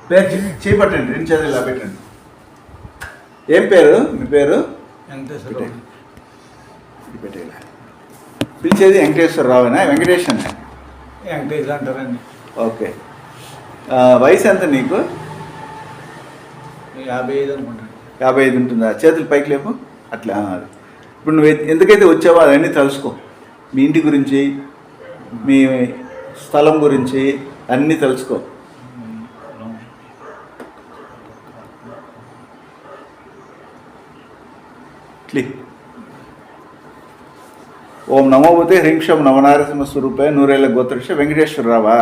పేరు చేపట్టండి, రెండు చేతులు ఇలా పెట్టండి. ఏం పేరు మీ పేరు? వెంకటేశ్వరరావు. పెట్టేలా పిలిచేది వెంకటేశ్వరరావునా వెంకటేశ్వర? వెంకటేశ్వర అంటారండి. ఓకే. వయసు ఎంత నీకు? 55 అనుకుంటాను. 55 ఉంటుందా? చేతులు పైకి లేపు. అట్లా ఇప్పుడు నువ్వు ఎందుకైతే వచ్చావో అవన్నీ తెలుసుకో. మీ ఇంటి గురించి, మీ స్థలం గురించి అన్నీ తెలుసుకో. క్లిక్. ఓం నమోభూతే హ్రీంక్షం నవనారసింహ స్వరూపే నూరేళ్ళ గోత్రక్ష వెంకటేశ్వరరావా?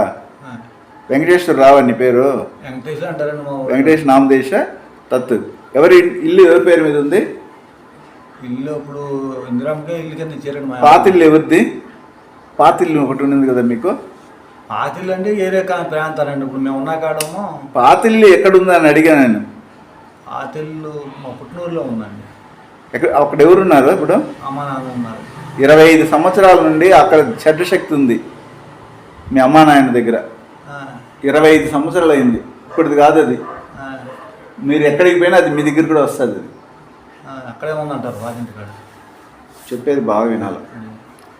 వెంకటేశ్వరరావు అని పేరు? వెంకటేశ్వర అంటారండి. వెంకటేష్ నామదేశ తత్తు. ఎవరి ఇల్లు ఎవరి పేరు మీద ఉంది? ఇల్లు ఇప్పుడు ఇందిరామకే ఇల్లు కింద ఇచ్చారండి. పాతిల్లు ఎవరిది? పాతిల్లు ఒకటి ఉంది కదా మీకు? పాతిల్లు అంటే ఏరే ప్రాంతాలండి. ఇప్పుడు మేము ఉన్న కాడము. పాతిల్లు ఎక్కడుందా అని అడిగా నేను. పాతిల్లు మా పుట్టినూరులో ఉందండి. అక్కడ ఎవరున్నారు ఇప్పుడు? అమ్మ నాన్న ఉన్నారు. 25 సంవత్సరాల నుండి అక్కడ చెడ్డ శక్తి ఉంది మీ అమ్మా నాయన దగ్గర. 25 సంవత్సరాలు అయింది. ఇప్పటిది కాదు అది. మీరు ఎక్కడికి పోయినా అది మీ దగ్గర కూడా వస్తుంది. అది అక్కడే ఉందంటారు వాజింటి కాడ. చెప్పేది బాగా వినాలి.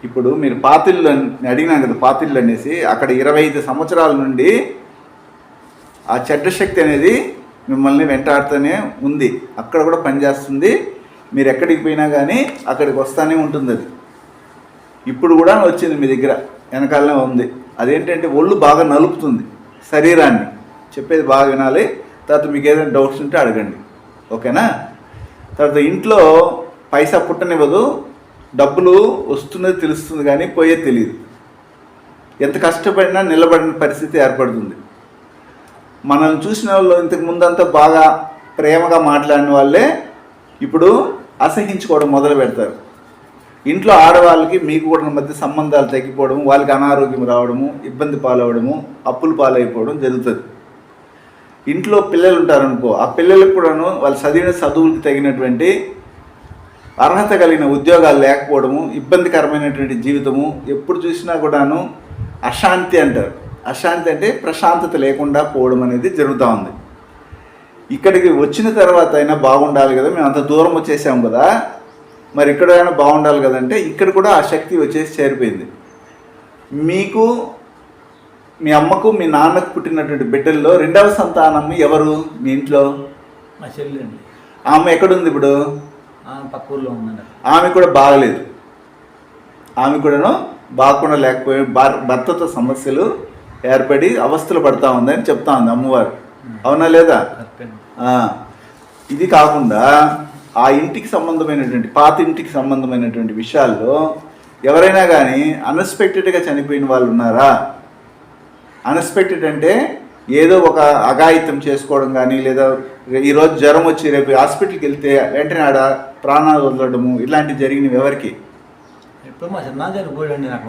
ఇప్పుడు మీరు పాతిళ్ళు అడిగినాను కదా, పాతిళ్ళు అనేసి అక్కడ 25 సంవత్సరాల నుండి ఆ చెడ్డ శక్తి అనేది మిమ్మల్ని వెంటాడుతూనే ఉంది. అక్కడ కూడా పనిచేస్తుంది. మీరు ఎక్కడికి పోయినా కానీ అక్కడికి వస్తూనే ఉంటుంది. అది ఇప్పుడు కూడా వచ్చింది మీ దగ్గర, వెనకాలనే ఉంది. అదేంటంటే ఒళ్ళు బాగా నలుపుతుంది శరీరాన్ని. చెప్పేది బాగా వినాలి. తర్వాత మీకు ఏదైనా డౌట్స్ ఉంటే అడగండి, ఓకేనా? తర్వాత ఇంట్లో పైసా పుట్టనివ్వదు. డబ్బులు వస్తున్నది తెలుస్తుంది కానీ పోయేది తెలియదు. ఎంత కష్టపడినా నిలబడిన పరిస్థితి ఏర్పడుతుంది. మనల్ని చూసిన వాళ్ళు ఇంతకు ముందంతా బాగా ప్రేమగా మాట్లాడిన వాళ్ళే ఇప్పుడు అసహించుకోవడం మొదలు పెడతారు. ఇంట్లో ఆడవాళ్ళకి మీకు కూడా మధ్య సంబంధాలు తగ్గిపోవడం, వాళ్ళకి అనారోగ్యం రావడము, ఇబ్బంది పాలవడము, అప్పులు పాలైపోవడం జరుగుతుంది. ఇంట్లో పిల్లలు ఉంటారనుకో, ఆ పిల్లలకు కూడాను వాళ్ళు చదివిన చదువులకు తగినటువంటి అర్హత కలిగిన ఉద్యోగాలు లేకపోవడము, ఇబ్బందికరమైనటువంటి జీవితము, ఎప్పుడు చూసినా కూడాను అశాంతి అంటారు. అశాంతి అంటే ప్రశాంతత లేకుండా పోవడం అనేది జరుగుతూ ఉంది. ఇక్కడికి వచ్చిన తర్వాత అయినా బాగుండాలి కదా, మేము అంత దూరం వచ్చేసాం కదా, మరి ఇక్కడైనా బాగుండాలి కదంటే ఇక్కడ కూడా ఆ శక్తి వచ్చేసి చేరిపోయింది. మీకు మీ అమ్మకు మీ నాన్నకు పుట్టినటువంటి బిడ్డల్లో 2వ సంతానం ఎవరు మీ ఇంట్లో? మా చెల్లి అండి. ఆమె ఎక్కడుంది ఇప్పుడు? పక్క ఊళ్ళో ఉందండి. ఆమె కూడా బాగలేదు. ఆమె కూడాను బాగకుండా లేకపోయి భర్తతో సమస్యలు ఏర్పడి అవస్థలు పడతా ఉందని చెప్తా ఉంది అమ్మవారు. అవునా లేదా? ఇది కాకుండా ఆ ఇంటికి సంబంధమైనటువంటి పాత ఇంటికి సంబంధమైనటువంటి విషయాల్లో ఎవరైనా కానీ అన్ఎక్స్పెక్టెడ్గా చనిపోయిన వాళ్ళు ఉన్నారా? అన్ఎక్స్పెక్టెడ్ అంటే ఏదో ఒక అఘాయిత్యం చేసుకోవడం కానీ, లేదా ఈరోజు జ్వరం వచ్చి రేపు హాస్పిటల్కి వెళ్తే వెంటనే ఆడ ప్రాణాలు వదలడము, ఇలాంటివి జరిగినవి ఎవరికి?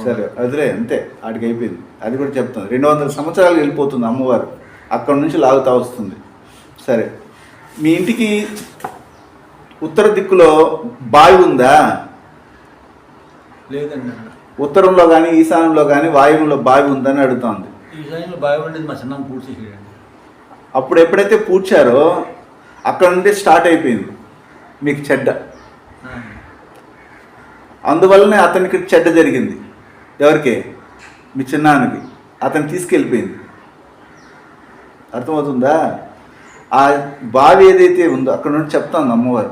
సరే అదిలే, అంతే, ఆడికి అయిపోయింది. అది కూడా చెప్తుంది. 200 సంవత్సరాలు వెళ్ళిపోతుంది అమ్మవారు, అక్కడ నుంచి లాగుతా వస్తుంది. సరే, మీ ఇంటికి ఉత్తర దిక్కులో బావి ఉందా? లేదండి. ఉత్తరంలో కానీ ఈశాన్యంలో కానీ వాయువులో బావి ఉందని అడుగుతుంది. ఈశాన్యంలో బావి ఉండేది మా చిన్న పూడ్చి చేయండి. అప్పుడు ఎప్పుడైతే పూడ్చారో అక్కడ నుండి స్టార్ట్ అయిపోయింది మీకు చెడ్డ. అందువల్లనే అతనికి చెడ్డ జరిగింది. ఎవరికి? మీ చిన్నానికి. అతను తీసుకెళ్ళిపోయింది. అర్థమవుతుందా? ఆ బావి ఏదైతే ఉందో అక్కడ నుండి చెప్తాను అమ్మవారు.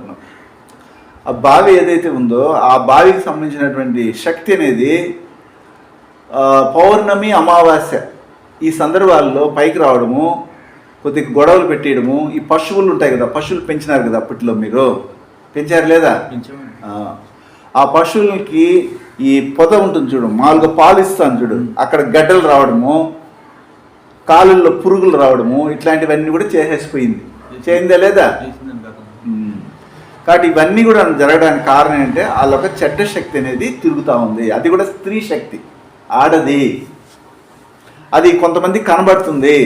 ఆ బావి ఏదైతే ఉందో ఆ బావికి సంబంధించినటువంటి శక్తి అనేది పౌర్ణమి, అమావాస్య ఈ సందర్భాల్లో పైకి రావడము, కొద్దిగా గొడవలు పెట్టేయడము. ఈ పశువులు ఉంటాయి కదా, పశువులు పెంచినారు కదా అప్పట్లో, మీరు పెంచారు లేదా? ఆ పశువులకి ఈ పొద ఉంటుంది చూడు, మామూలుగా పాలు ఇస్తాను చూడు, అక్కడ గడ్డలు రావడము, కాలుల్లో పురుగులు రావడము, ఇట్లాంటివన్నీ కూడా చేసేసిపోయింది. చేయిందా లేదా? కాబట్టి ఇవన్నీ కూడా జరగడానికి కారణం ఏంటంటే వాళ్ళొక చెడ్డ శక్తి అనేది తిరుగుతూ ఉంది. అది కూడా స్త్రీ శక్తి, ఆడది. అది కొంతమంది కనబడుతుంది,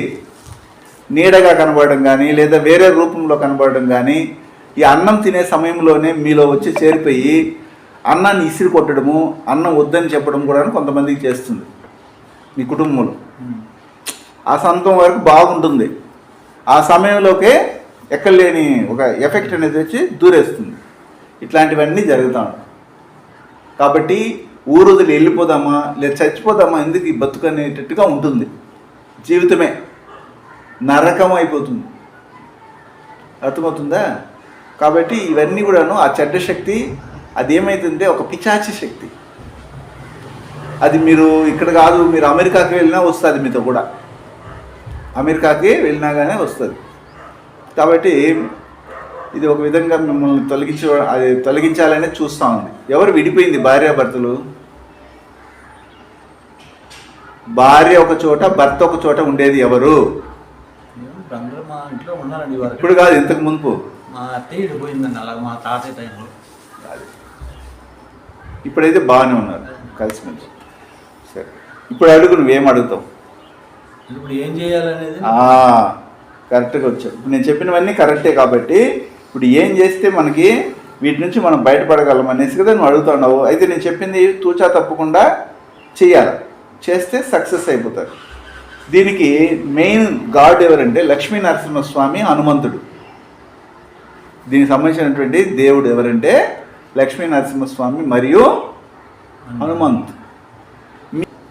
నీడగా కనబడడం కానీ, లేదా వేరే రూపంలో కనబడడం కానీ, ఈ అన్నం తినే సమయంలోనే మీలో వచ్చి చేరిపోయి అన్నాన్ని ఇసిరి కొట్టడము, అన్నం వద్దని చెప్పడం కూడా కొంతమందికి చేస్తుంది మీ కుటుంబంలో. ఆ సంతం వరకు బాగుంటుంది, ఆ సమయంలోకే ఎక్కడ లేని ఒక ఎఫెక్ట్ అనేది వచ్చి దూరేస్తుంది. ఇట్లాంటివన్నీ జరుగుతూ ఉంటాయి. కాబట్టి ఊరుదిలి వెళ్ళిపోదామా లేదా చచ్చిపోదామా, ఎందుకు ఈ బతుకు అనేటట్టుగా ఉంటుంది. జీవితమే నరకం అయిపోతుంది. అర్థమవుతుందా? కాబట్టి ఇవన్నీ కూడాను ఆ చెడ్డ శక్తి అది ఏమైతుందంటే ఒక పిశాచి శక్తి. అది మీరు ఇక్కడ కాదు, మీరు అమెరికాకి వెళ్ళినా వస్తుంది మీతో కూడా. అమెరికాకి వెళ్ళినా కానీ వస్తుంది. కాబట్టి ఇది ఒక విధంగా మిమ్మల్ని తొలగించాలనే చూస్తూ ఉంది. ఎవరు విడిపోయింది? భార్యాభర్తలు. భార్య ఒక చోట, భర్త ఒక చోట ఉండేది ఎవరు? అందరూ మా ఇంట్లో ఉన్నారండి. ఇప్పుడు కాదు, ఇంతకు మునుపు. మా అత్తయ్య పోయిందండి, అలాగే మా తాతయ్య టైంలో. ఇప్పుడైతే బాగానే ఉన్నారు కలిసిమెలిసి. సరే, ఇప్పుడు అడుగు, నువ్వేం అడుగుతావు? ఇప్పుడు ఏం చేయాలనేది కరెక్ట్గా వచ్చావు. ఇప్పుడు నేను చెప్పినవన్నీ కరెక్టే. కాబట్టి ఇప్పుడు ఏం చేస్తే మనకి వీటి నుంచి మనం బయటపడగలం అనేసి కదా నువ్వు అడుగుతున్నావు. అయితే నేను చెప్పింది తూచా తప్పకుండా చేయాలి. చేస్తే సక్సెస్ అయిపోతారు. దీనికి మెయిన్ గాడ్ ఎవరంటే లక్ష్మీ నరసింహస్వామి, హనుమంతుడు. దీనికి సంబంధించినటువంటి దేవుడు ఎవరంటే లక్ష్మీ నరసింహస్వామి మరియు హనుమంతు.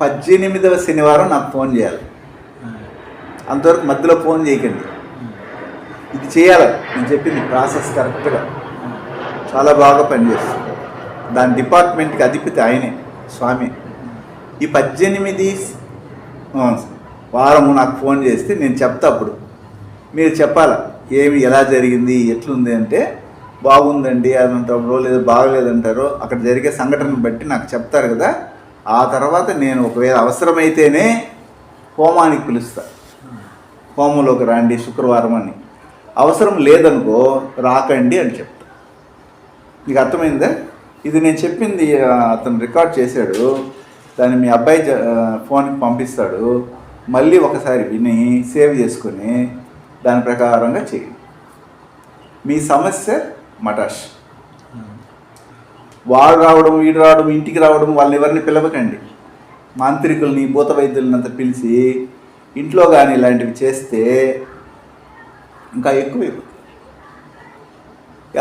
18వ శనివారం నాకు ఫోన్ చేయాలి. అంతవరకు మధ్యలో ఫోన్ చేయకండి. ఇది చేయాలి. నేను చెప్పింది ప్రాసెస్ కరెక్ట్గా చాలా బాగా పనిచేస్తుంది. దాని డిపార్ట్మెంట్కి అధిపతి ఆయనే, స్వామి. ఈ 18 వారము నాకు ఫోన్ చేస్తే నేను చెప్తా. అప్పుడు మీరు చెప్పాలా ఏమి ఎలా జరిగింది ఎట్లుంది అంటే, బాగుందండి అని అంటారో లేదా బాగలేదంటారో అక్కడ జరిగే సంఘటనను బట్టి నాకు చెప్తారు కదా. ఆ తర్వాత నేను ఒకవేళ అవసరమైతేనే హోమానికి పిలుస్తా. హోమంలోకి రండి శుక్రవారం అని. అవసరం లేదనుకో రాకండి అని చెప్తా. మీకు అర్థమైందా? ఇది నేను చెప్పింది అతను రికార్డ్ చేశాడు. దాన్ని మీ అబ్బాయి ఫోన్కి పంపిస్తాడు. మళ్ళీ ఒకసారి విని సేవ్ చేసుకొని దాని ప్రకారంగా చేయండి. మీ సమస్య మటాష్. వాడు రావడం, వీడు రావడం, ఇంటికి రావడం, వాళ్ళని ఎవరిని పిలవకండి. మాంత్రికుల్ని, భూత వైద్యులని అంతా పిలిచి ఇంట్లో కానీ ఇలాంటివి చేస్తే ఇంకా ఎక్కువ.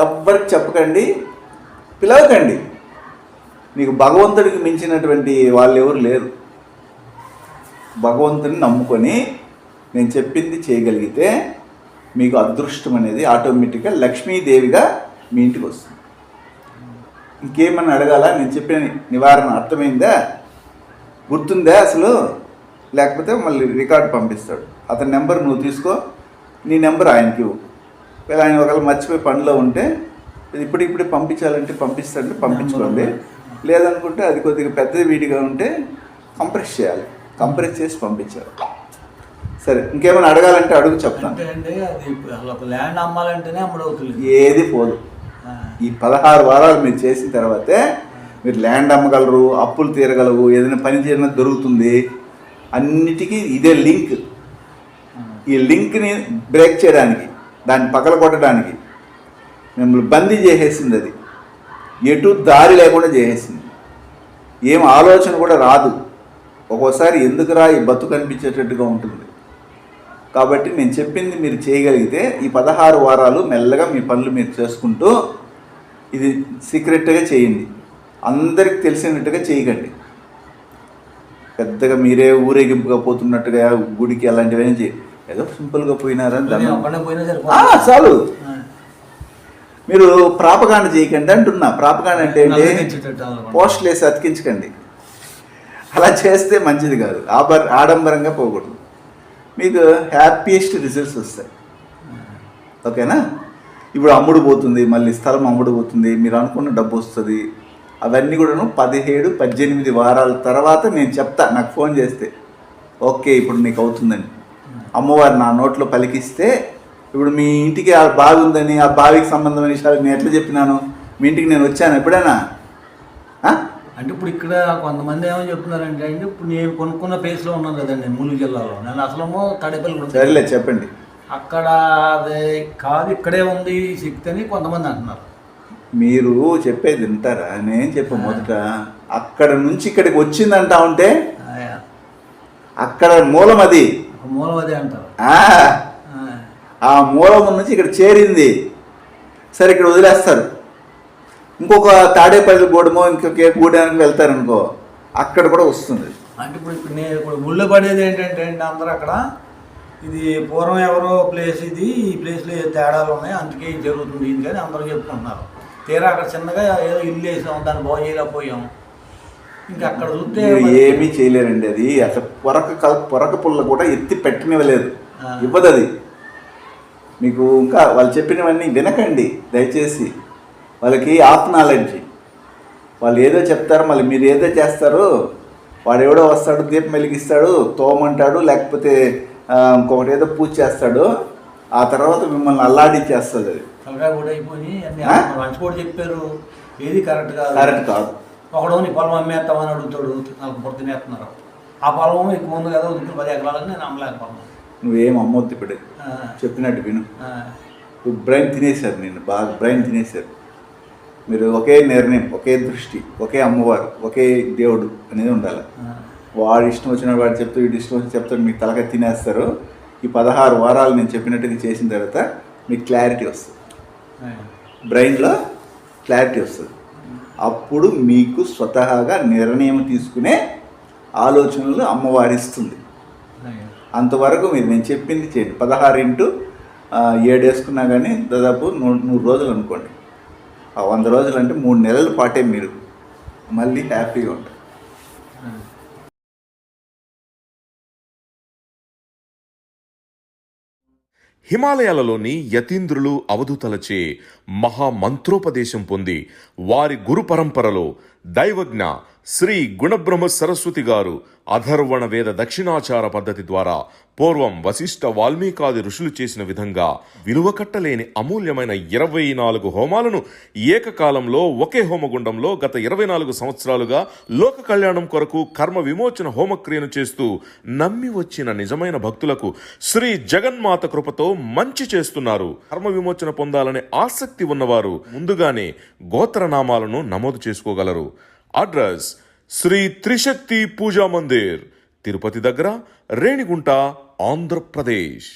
ఎవ్వరికి చెప్పకండి, పిలవకండి. మీకు భగవంతుడికి మించినటువంటి వాళ్ళు ఎవరు లేరు. భగవంతుని నమ్ముకొని నేను చెప్పింది చేయగలిగితే మీకు అదృష్టం అనేది ఆటోమేటిక్గా లక్ష్మీదేవిగా మీ ఇంటికి వస్తుంది. ఇంకేమన్నా అడగాల? నేను చెప్పిన నివారణ అర్థమైందా? గుర్తుందా అసలు? లేకపోతే మళ్ళీ రికార్డు పంపిస్తాడు. అతని నెంబర్ నువ్వు తీసుకో, నీ నెంబర్ ఆయనకి ఇవ్వు. ఆయన ఒకవేళ మర్చిపోయి పనిలో ఉంటే ఇప్పుడు పంపించాలంటే పంపిస్తాడంటే పంపించుకోండి. లేదనుకుంటే అది కొద్దిగా పెద్ద వీడిగా ఉంటే కంప్రెస్ చేయాలి. కంప్రెస్ చేసి పంపించాలి. సరే, ఇంకేమైనా అడగాలంటే అడుగు, చెప్తాను. ల్యాండ్ అమ్మాలంటేనే అమ్ముడవుతుంది, ఏది పోదు. ఈ 16 వారాలు మీరు చేసిన తర్వాతే మీరు ల్యాండ్ అమ్మగలరు, అప్పులు తీరగలరు, ఏదైనా పని చేయడం దొరుకుతుంది. అన్నిటికీ ఇదే లింక్. ఈ లింక్ని బ్రేక్ చేయడానికి, దాన్ని పగలగొట్టడానికి మిమ్మల్ని బందీ చేసేసింది. అది ఎటు దారి లేకుండా చేసేసింది. ఏం ఆలోచన కూడా రాదు. ఒక్కోసారి ఎందుకురా ఈ బతుకు అనిపించేటట్టుగా ఉంటుంది. కాబట్టి నేను చెప్పింది మీరు చేయగలిగితే ఈ 16 వారాలు మెల్లగా మీ పనులు మీరు చేసుకుంటూ ఇది సీక్రెట్గా చేయండి. అందరికి తెలిసినట్టుగా చేయకండి. పెద్దగా మీరే ఊరేగింపుగా పోతున్నట్టుగా గుడికి అలాంటివన్నీ చేయండి. ఏదో సింపుల్గా పోయినారా చాలు. మీరు ప్రాపగాండ చేయకండి అంటున్నా. ప్రాపగాండ అంటే పోస్టులు వేసి అతికించకండి. అలా చేస్తే మంచిది కాదు. ఆడంబరంగా పోకూడదు. మీకు హ్యాపీయెస్ట్ రిజల్ట్స్ వస్తాయి. ఓకేనా? ఇప్పుడు అమ్ముడు పోతుంది, మళ్ళీ స్థలం అమ్ముడు పోతుంది, మీరు అనుకున్న డబ్బు వస్తుంది. అవన్నీ కూడాను 17-18 వారాల తర్వాత నేను చెప్తా. నాకు ఫోన్ చేస్తే ఓకే ఇప్పుడు నీకు అవుతుందని అమ్మవారు నా నోట్లో పలికిస్తే, ఇప్పుడు మీ ఇంటికి ఆ బావి ఉందని, ఆ బావికి సంబంధమైన విషయాలు నేను ఎట్లా చెప్పినాను? మీ ఇంటికి నేను వచ్చాను ఎప్పుడైనా? అంటే ఇప్పుడు ఇక్కడ కొంతమంది ఏమని చెప్తున్నారంటే అండి, ఇప్పుడు నేను కొనుక్కున్న ప్లేస్లో ఉన్నాను కదండి ములుగు జిల్లాలో. నేను అసలు తడపల్లి. సరేలే చెప్పండి. అక్కడ అది కాదు, ఇక్కడే ఉంది శక్తి అని కొంతమంది అంటున్నారు. మీరు చెప్పేది వింటారా? నేను చెప్ప మొదట అక్కడ నుంచి ఇక్కడికి వచ్చిందంటా ఉంటే అక్కడ మూలం అది అంటారు. ఆ మూలం నుంచి ఇక్కడ చేరింది, సరే ఇక్కడ వదిలేస్తారు. ఇంకొక తాడేపల్లి గూడెమో ఇంకొక గూడానికి వెళ్తారనుకో, అక్కడ కూడా వస్తుంది. అంటే ఇప్పుడు నేను ఇప్పుడు ఊళ్ళో పడేది ఏంటంటే అండి, అందరూ అక్కడ ఇది పూర్వం ఎవరో ప్లేస్, ఇది ఈ ప్లేస్లో తేడాలు ఉన్నాయి అందుకే ఇది జరుగుతుంది ఇది కానీ అందరూ చెప్పుకుంటున్నారు. తీరా అక్కడ చిన్నగా ఏదో ఇల్లు వేసాం, దాన్ని బాగు చేయలేకపోయాం. ఇంకా అక్కడ చూస్తే ఏమీ చేయలేరండి. అది అసలు పొరక పుల్ల కూడా ఎత్తి పెట్టనివ్వలేదు, ఇవ్వదు అది మీకు. ఇంకా వాళ్ళు చెప్పినవన్నీ వినకండి దయచేసి. వాళ్ళకి ఆఫ్ నాలెడ్జ్, వాళ్ళు ఏదో చెప్తారు, మళ్ళీ మీరు ఏదో చేస్తారు. వాడు ఎవడో వస్తాడు, దీపం వెలిగిస్తాడు, తోమంటాడు, లేకపోతే ఇంకొకటి ఏదో పూజ చేస్తాడు, ఆ తర్వాత మిమ్మల్ని అల్లాడిచ్చేస్తుంది. అది తలకాయ కూడా అయిపోయి అన్ని మంచి కూడా చెప్పారు, ఏది కరెక్ట్ కాదు. ఒకడు నీ పొలం అమ్మేస్తామని అడుగుతాడు, నాకు పొడి తినేస్తున్నారు. ఆ పొలం ఎక్కువ ఉంది కదా, 10 ఎకరాలని నేను అమ్మలేకపోతున్నాను. నువ్వేం అమ్మొద్దు, ఇప్పుడు చెప్పినట్టు విను. బ్రెయిన్ తినేశారు, నేను బాగా బ్రెయిన్ తినేశారు. మీరు ఒకే నిర్ణయం, ఒకే దృష్టి, ఒకే అమ్మవారు, ఒకే దేవుడు అనేది ఉండాలి. వాడు ఇష్టం వచ్చిన వాడు చెప్తూ, వీడు ఇష్టం వచ్చి చెప్తాడు, మీకు తలకాయ తినేస్తారు. ఈ 16 వారాలు నేను చెప్పినట్టుగా చేసిన తర్వాత మీకు క్లారిటీ వస్తుంది, బ్రెయిన్లో క్లారిటీ వస్తుంది. అప్పుడు మీకు స్వతహాగా నిర్ణయం తీసుకునే ఆలోచనలు అమ్మవారి ఇస్తుంది. అంతవరకు మీరు నేను చెప్పింది చేయండి. 16 × 7 వేసుకున్నా కానీ దాదాపు 100 రోజులు అనుకోండి. ఆ 100 రోజులు అంటే 3 నెలల పాటే మీరు మళ్ళీ హ్యాపీగా ఉంటారు. హిమాలయాలలోని యతీంద్రులు అవధూతలచే మహామంత్రోపదేశం పొంది వారి గురు పరంపరలో దైవజ్ఞ శ్రీ గుణబ్రహ్మ సరస్వతి గారు అధర్వణ వేద దక్షిణాచార పద్ధతి ద్వారా పూర్వం వశిష్ఠ వాల్మీకాది ఋషులు చేసిన విధంగా విలువ కట్టలేని అమూల్యమైన 24 హోమాలను ఏకకాలంలో ఒకే హోమగుండంలో గత 24 సంవత్సరాలుగా లోక కళ్యాణం కొరకు కర్మ విమోచన హోమక్రియను చేస్తూ నమ్మి వచ్చిన నిజమైన భక్తులకు శ్రీ జగన్మాత కృపతో మంచి చేస్తున్నారు. కర్మ విమోచన పొందాలనే ఆసక్తి ఉన్నవారు ముందుగానే గోత్రనామాలను నమోదు చేసుకోగలరు. అడ్రస్ శ్రీ త్రిశక్తి పూజా మందిర్, తిరుపతి దగ్గర, రేణిగుంట, ఆంధ్రప్రదేశ్.